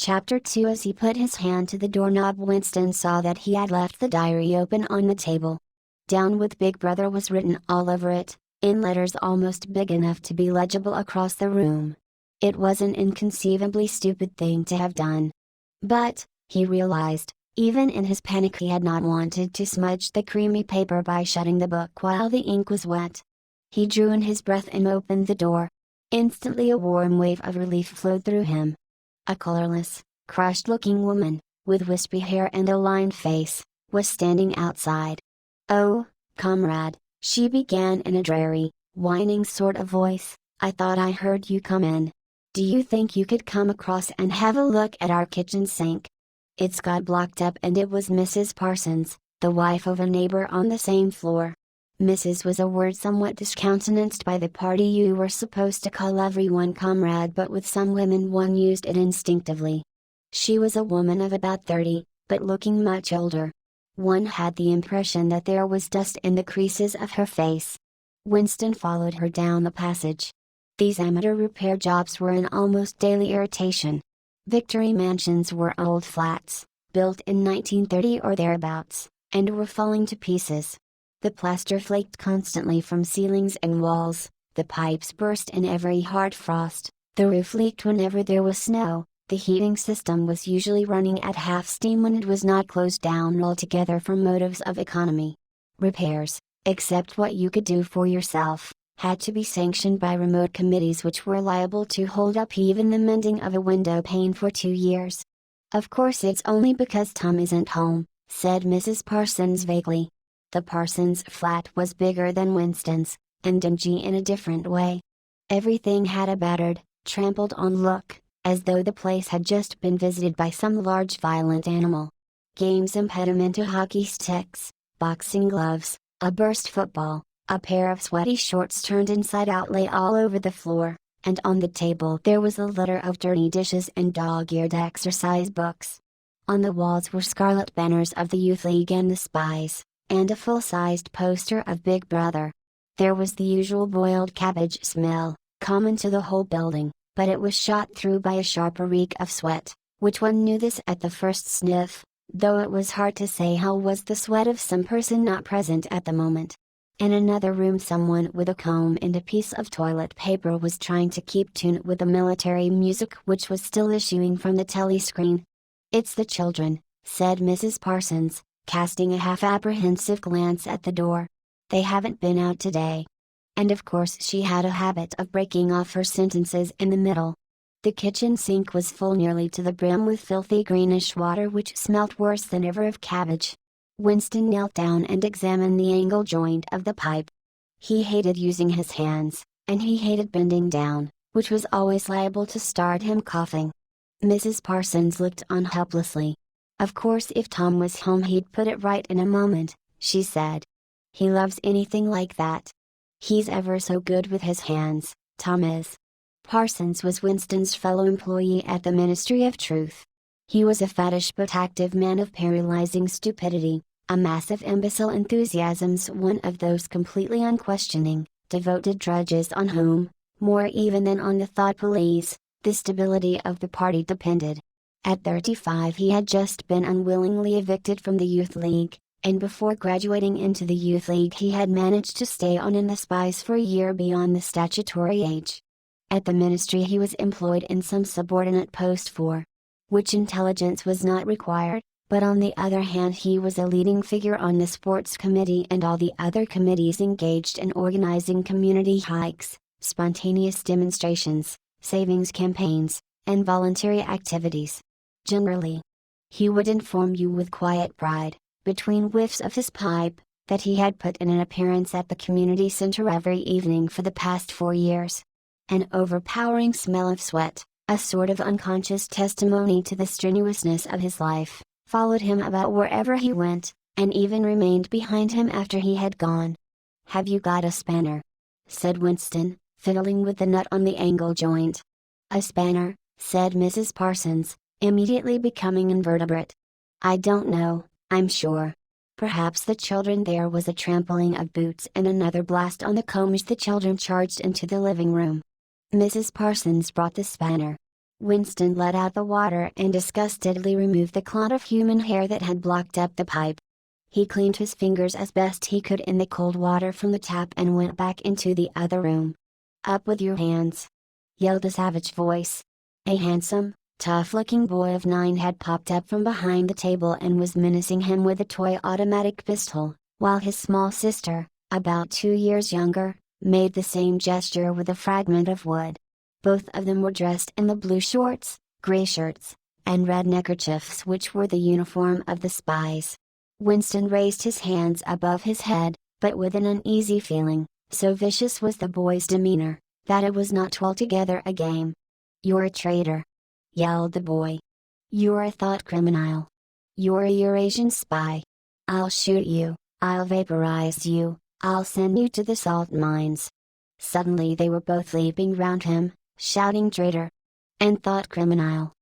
Chapter 2. As he put his hand to the doorknob, Winston saw that he had left the diary open on the table. "Down with Big Brother" was written all over it, in letters almost big enough to be legible across the room. It was an inconceivably stupid thing to have done. But, he realized, even in his panic he had not wanted to smudge the creamy paper by shutting the book while the ink was wet. He drew in his breath and opened the door. Instantly a warm wave of relief flowed through him. A colorless, crushed-looking woman, with wispy hair and a lined face, was standing outside. "Oh, comrade," she began in a dreary, whining sort of voice, "I thought I heard you come in. Do you think you could come across and have a look at our kitchen sink? It's got blocked up." And it was Mrs. Parsons, the wife of a neighbor on the same floor. Mrs. was a word somewhat discountenanced by the party you were supposed to call everyone comrade, but with some women one used it instinctively. She was a woman of about 30, but looking much older. One had the impression that there was dust in the creases of her face. Winston followed her down the passage. These amateur repair jobs were an almost daily irritation. Victory mansions were old flats, built in 1930 or thereabouts, and were falling to pieces. The plaster flaked constantly from ceilings and walls, the pipes burst in every hard frost, the roof leaked whenever there was snow, the heating system was usually running at half steam when it was not closed down altogether for motives of economy. Repairs, except what you could do for yourself, had to be sanctioned by remote committees which were liable to hold up even the mending of a window pane for 2 years. "Of course it's only because Tom isn't home," said Mrs. Parsons vaguely. The Parsons flat was bigger than Winston's, and dingy in a different way. Everything had a battered, trampled-on look, as though the place had just been visited by some large violent animal. Games impediment to hockey sticks, boxing gloves, a burst football, a pair of sweaty shorts turned inside out lay all over the floor, and on the table there was a litter of dirty dishes and dog-eared exercise books. On the walls were scarlet banners of the Youth League and the Spies, and a full-sized poster of Big Brother. There was the usual boiled cabbage smell, common to the whole building, but it was shot through by a sharper reek of sweat, which one knew this at the first sniff, though it was hard to say how was the sweat of some person not present at the moment. In another room someone with a comb and a piece of toilet paper was trying to keep tune with the military music which was still issuing from the telescreen. "It's the children," said Mrs. Parsons, casting a half-apprehensive glance at the door. "They haven't been out today." And of course she had a habit of breaking off her sentences in the middle. The kitchen sink was full nearly to the brim with filthy greenish water which smelt worse than ever of cabbage. Winston knelt down and examined the angle joint of the pipe. He hated using his hands, and he hated bending down, which was always liable to start him coughing. Mrs. Parsons looked on helplessly. "Of course if Tom was home he'd put it right in a moment," she said. "He loves anything like that. He's ever so good with his hands, Tom is." Parsons was Winston's fellow employee at the Ministry of Truth. He was a fattish but active man of paralyzing stupidity, a massive imbecile enthusiasms, one of those completely unquestioning, devoted drudges on whom, more even than on the thought police, the stability of the party depended. At 35 he had just been unwillingly evicted from the Youth League, and before graduating into the Youth League he had managed to stay on in the Spies for a year beyond the statutory age. At the ministry he was employed in some subordinate post for which intelligence was not required, but on the other hand he was a leading figure on the sports committee and all the other committees engaged in organizing community hikes, spontaneous demonstrations, savings campaigns, and voluntary activities. Generally, he would inform you with quiet pride, between whiffs of his pipe, that he had put in an appearance at the community center every evening for the past 4 years. An overpowering smell of sweat, a sort of unconscious testimony to the strenuousness of his life, followed him about wherever he went, and even remained behind him after he had gone. "Have you got a spanner?" said Winston, fiddling with the nut on the angle joint. "A spanner," said Mrs. Parsons, immediately becoming invertebrate. "I don't know, I'm sure. Perhaps the children." There was a trampling of boots and another blast on the combs. The children charged into the living room. Mrs. Parsons brought the spanner. Winston let out the water and disgustedly removed the clot of human hair that had blocked up the pipe. He cleaned his fingers as best he could in the cold water from the tap and went back into the other room. "Up with your hands!" yelled a savage voice. A handsome, tough-looking boy of 9 had popped up from behind the table and was menacing him with a toy automatic pistol, while his small sister, about 2 years younger, made the same gesture with a fragment of wood. Both of them were dressed in the blue shorts, gray shirts, and red neckerchiefs which were the uniform of the spies. Winston raised his hands above his head, but with an uneasy feeling, so vicious was the boy's demeanor, that it was not altogether a game. "You're a traitor!" yelled the boy. "You're a thought criminal. You're a Eurasian spy. I'll shoot you, I'll vaporize you, I'll send you to the salt mines." Suddenly they were both leaping round him, shouting "traitor!" and "thought criminal!"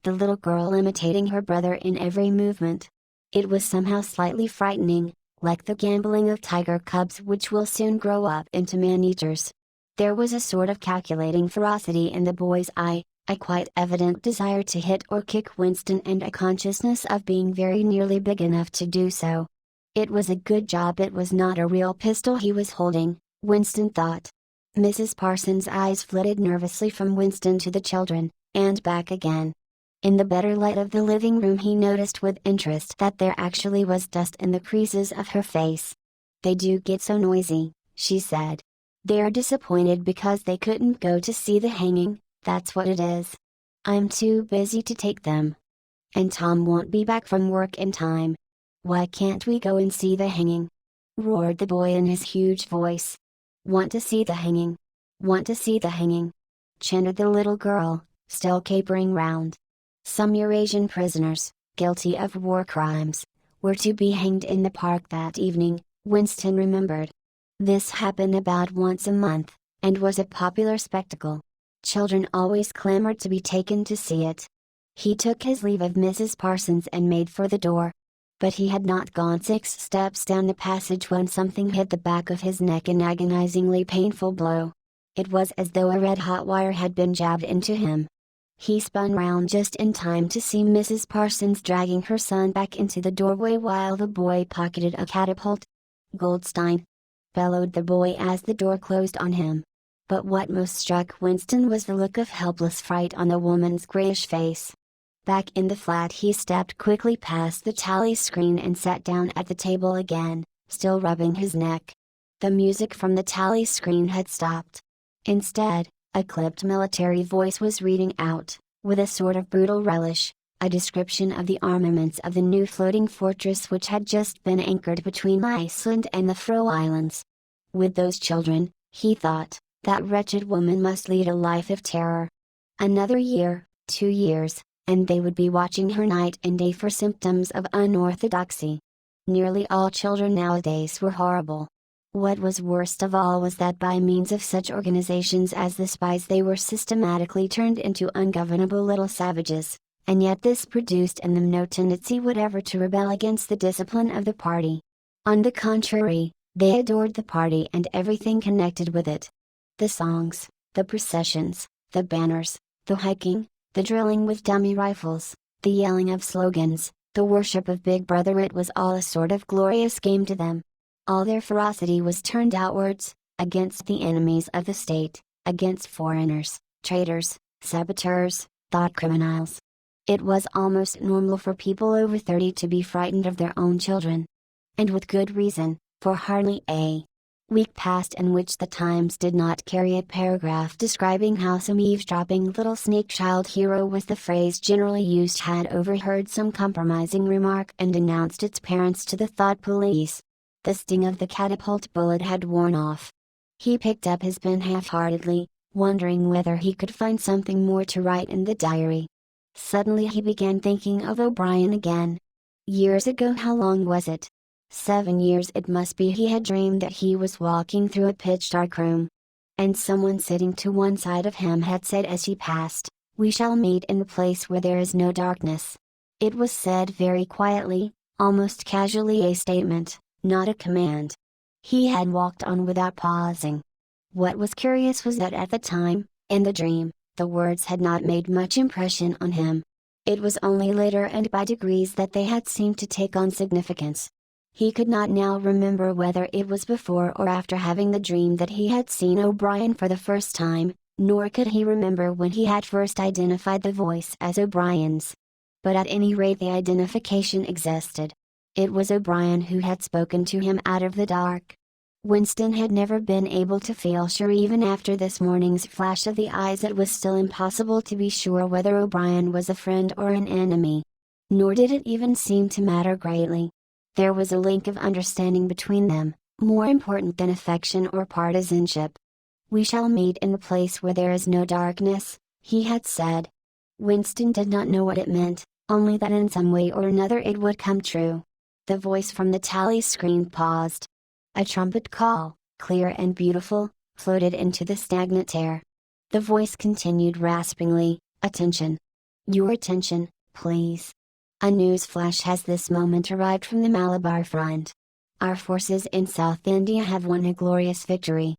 the little girl imitating her brother in every movement. It was somehow slightly frightening, like the gambolling of tiger cubs which will soon grow up into man-eaters. There was a sort of calculating ferocity in the boy's eye, a quite evident desire to hit or kick Winston and a consciousness of being very nearly big enough to do so. It was a good job it was not a real pistol he was holding, Winston thought. Mrs. Parsons' eyes flitted nervously from Winston to the children, and back again. In the better light of the living room he noticed with interest that there actually was dust in the creases of her face. "They do get so noisy," she said. "They're disappointed because they couldn't go to see the hanging, that's what it is. I'm too busy to take them. And Tom won't be back from work in time. Why can't we go and see the hanging?" roared the boy in his huge voice. "Want to see the hanging? Want to see the hanging?" chanted the little girl, still capering round. Some Eurasian prisoners, guilty of war crimes, were to be hanged in the park that evening, Winston remembered. This happened about once a month, and was a popular spectacle. Children always clamored to be taken to see it. He took his leave of Mrs. Parsons and made for the door. But he had not gone 6 steps down the passage when something hit the back of his neck, an agonizingly painful blow. It was as though a red-hot wire had been jabbed into him. He spun round just in time to see Mrs. Parsons dragging her son back into the doorway while the boy pocketed a catapult. "Goldstein!" bellowed the boy as the door closed on him. But what most struck Winston was the look of helpless fright on the woman's grayish face. Back in the flat he stepped quickly past the tally screen and sat down at the table again, still rubbing his neck. The music from the tally screen had stopped. Instead, a clipped military voice was reading out, with a sort of brutal relish, a description of the armaments of the new floating fortress which had just been anchored between Iceland and the Faroe Islands. With those children, he thought, that wretched woman must lead a life of terror. Another year, 2 years, and they would be watching her night and day for symptoms of unorthodoxy. Nearly all children nowadays were horrible. What was worst of all was that by means of such organizations as the spies they were systematically turned into ungovernable little savages, and yet this produced in them no tendency whatever to rebel against the discipline of the party. On the contrary, they adored the party and everything connected with it. The songs, the processions, the banners, the hiking, the drilling with dummy rifles, the yelling of slogans, the worship of Big Brother, it was all a sort of glorious game to them. All their ferocity was turned outwards, against the enemies of the state, against foreigners, traitors, saboteurs, thought criminals. It was almost normal for people over 30 to be frightened of their own children. And with good reason, for hardly a week passed in which the Times did not carry a paragraph describing how some eavesdropping little snake-child hero was the phrase generally used had overheard some compromising remark and denounced its parents to the thought police. The sting of the catapult bullet had worn off. He picked up his pen half-heartedly, wondering whether he could find something more to write in the diary. Suddenly he began thinking of O'Brien again. Years ago, how long was it? 7 years it must be. He had dreamed that he was walking through a pitch-dark room. And someone sitting to one side of him had said as he passed, "We shall meet in the place where there is no darkness." It was said very quietly, almost casually, a statement, not a command. He had walked on without pausing. What was curious was that at the time, in the dream, The words had not made much impression on him. It was only later and by degrees that they had seemed to take on significance. He could not now remember whether it was before or after having the dream that he had seen O'Brien for the first time, nor could he remember when he had first identified the voice as O'Brien's. But at any rate the identification existed. It was O'Brien who had spoken to him out of the dark. Winston had never been able to feel sure even after this morning's flash of the eyes. It was still impossible to be sure whether O'Brien was a friend or an enemy. Nor did it even seem to matter greatly. There was a link of understanding between them, more important than affection or partisanship. "We shall meet in the place where there is no darkness," he had said. Winston did not know what it meant, only that in some way or another it would come true. The voice from the tally screen paused. A trumpet call, clear and beautiful, floated into the stagnant air. The voice continued raspingly, "Attention. Your attention, please. A news flash has this moment arrived from the Malabar front. Our forces in South India have won a glorious victory.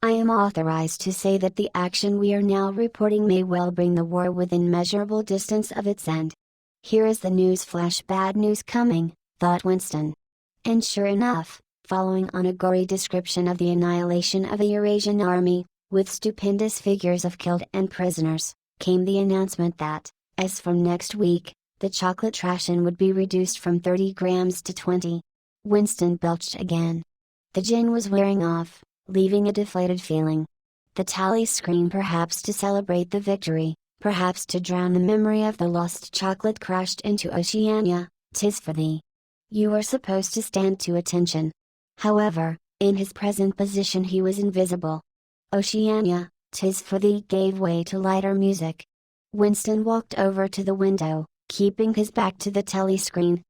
I am authorized to say that the action we are now reporting may well bring the war within measurable distance of its end." Here is the news flash. Bad news coming, thought Winston. And sure enough, following on a gory description of the annihilation of the Eurasian army, with stupendous figures of killed and prisoners, came the announcement that, as from next week, the chocolate ration would be reduced from 30 grams to 20. Winston belched again. The gin was wearing off, leaving a deflated feeling. The tally screen, perhaps to celebrate the victory, perhaps to drown the memory of the lost chocolate, crashed into Oceania. "'Tis for thee. You are supposed to stand to attention." However, in his present position he was invisible. Oceania, "'Tis for thee" gave way to lighter music. Winston walked over to the window, keeping his back to the telescreen.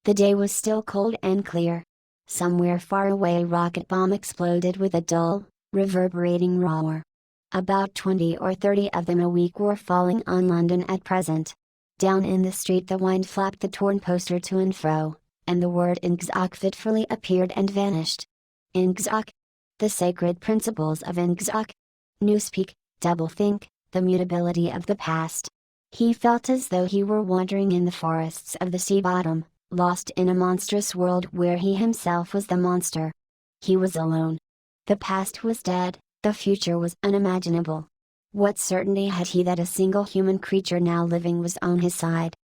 The day was still cold and clear. Somewhere far away a rocket bomb exploded with a dull, reverberating roar. About 20 or 30 of them a week were falling on London at present. Down in the street the wind flapped the torn poster to and fro, and the word Ingsoc fitfully appeared and vanished. Ingsoc. The sacred principles of Ingsoc. Newspeak, doublethink, the mutability of the past. He felt as though he were wandering in the forests of the sea bottom, lost in a monstrous world where he himself was the monster. He was alone. The past was dead, the future was unimaginable. What certainty had he that a single human creature now living was on his side?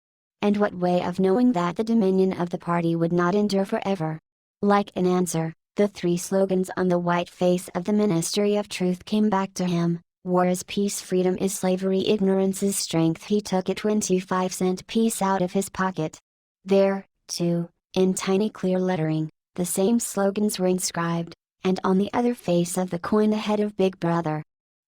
And what way of knowing that the dominion of the party would not endure forever? Like an answer, the three slogans on the white face of the Ministry of Truth came back to him: "War is peace, freedom is slavery, ignorance is strength." He took a 25-cent piece out of his pocket. There, too, in tiny clear lettering, the same slogans were inscribed, and on the other face of the coin the head of Big Brother.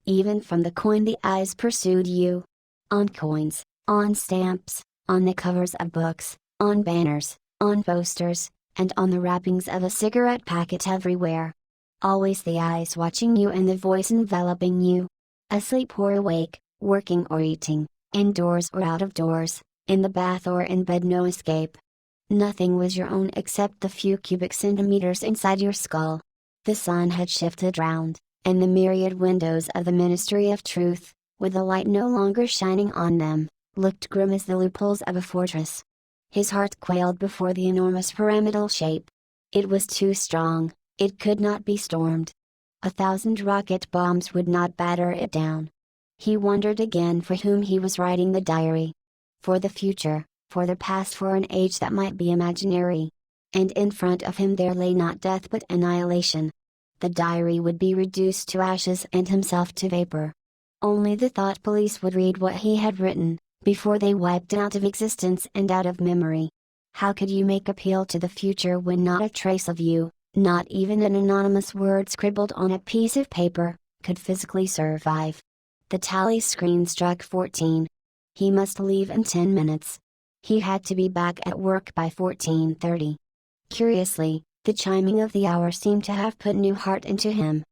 Even from the coin the eyes pursued you. On coins, on stamps, on the covers of books, on banners, on posters, and on the wrappings of a cigarette packet, everywhere. Always the eyes watching you and the voice enveloping you. Asleep or awake, working or eating, indoors or out of doors, in the bath or in bed, no escape. Nothing was your own except the few cubic centimeters inside your skull. The sun had shifted round, and the myriad windows of the Ministry of Truth, with the light no longer shining on them, looked grim as the loopholes of a fortress. His heart quailed before the enormous pyramidal shape. It was too strong, it could not be stormed. 1,000 rocket bombs would not batter it down. He wondered again for whom he was writing the diary. For the future, for the past, for an age that might be imaginary. And in front of him there lay not death but annihilation. The diary would be reduced to ashes and himself to vapor. Only the thought police would read what he had written, before they wiped it out of existence and out of memory. How could you make appeal to the future when not a trace of you, not even an anonymous word scribbled on a piece of paper, could physically survive? The tally screen struck 14. He must leave in 10 minutes. He had to be back at work by 14:30. Curiously, the chiming of the hour seemed to have put new heart into him.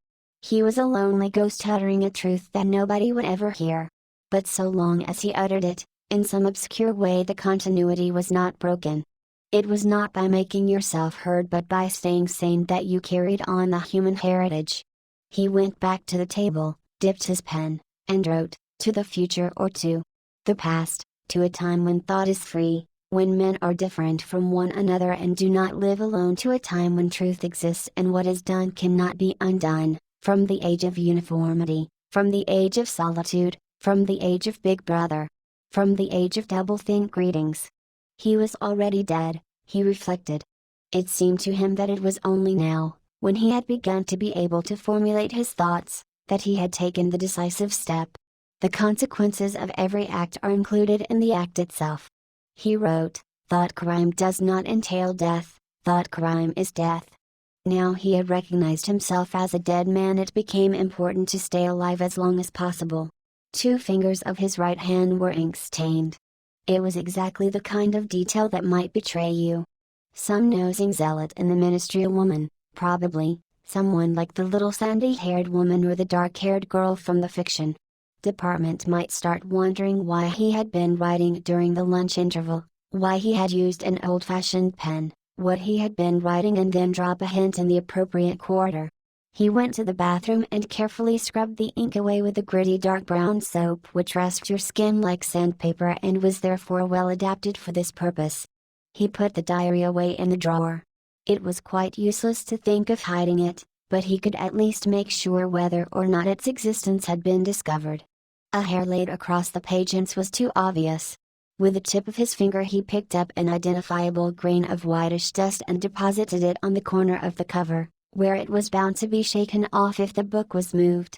He was a lonely ghost uttering a truth that nobody would ever hear. But so long as he uttered it, in some obscure way the continuity was not broken. It was not by making yourself heard but by staying sane that you carried on the human heritage. He went back to the table, dipped his pen, and wrote, To the future or to the past, to a time when thought is free, when men are different from one another and do not live alone, to a time when truth exists and what is done cannot be undone, from the age of uniformity, from the age of solitude, from the age of Big Brother, from the age of doublethink greetings. He was already dead, he reflected. It seemed to him that it was only now, when he had begun to be able to formulate his thoughts, that he had taken the decisive step. The consequences of every act are included in the act itself. He wrote, "Thought crime does not entail death, thought crime is death." Now he had recognized himself as a dead man. It became important to stay alive as long as possible. 2 fingers of his right hand were ink-stained. It was exactly the kind of detail that might betray you. Some nosing zealot in the ministry, a woman, probably, someone like the little sandy-haired woman or the dark-haired girl from the fiction department, might start wondering why he had been writing during the lunch interval, why he had used an old-fashioned pen, what he had been writing, and then drop a hint in the appropriate quarter. He went to the bathroom and carefully scrubbed the ink away with the gritty dark brown soap which rasped your skin like sandpaper and was therefore well adapted for this purpose. He put the diary away in the drawer. It was quite useless to think of hiding it, but he could at least make sure whether or not its existence had been discovered. A hair laid across the pages was too obvious. With the tip of his finger he picked up an identifiable grain of whitish dust and deposited it on the corner of the cover, where it was bound to be shaken off if the book was moved.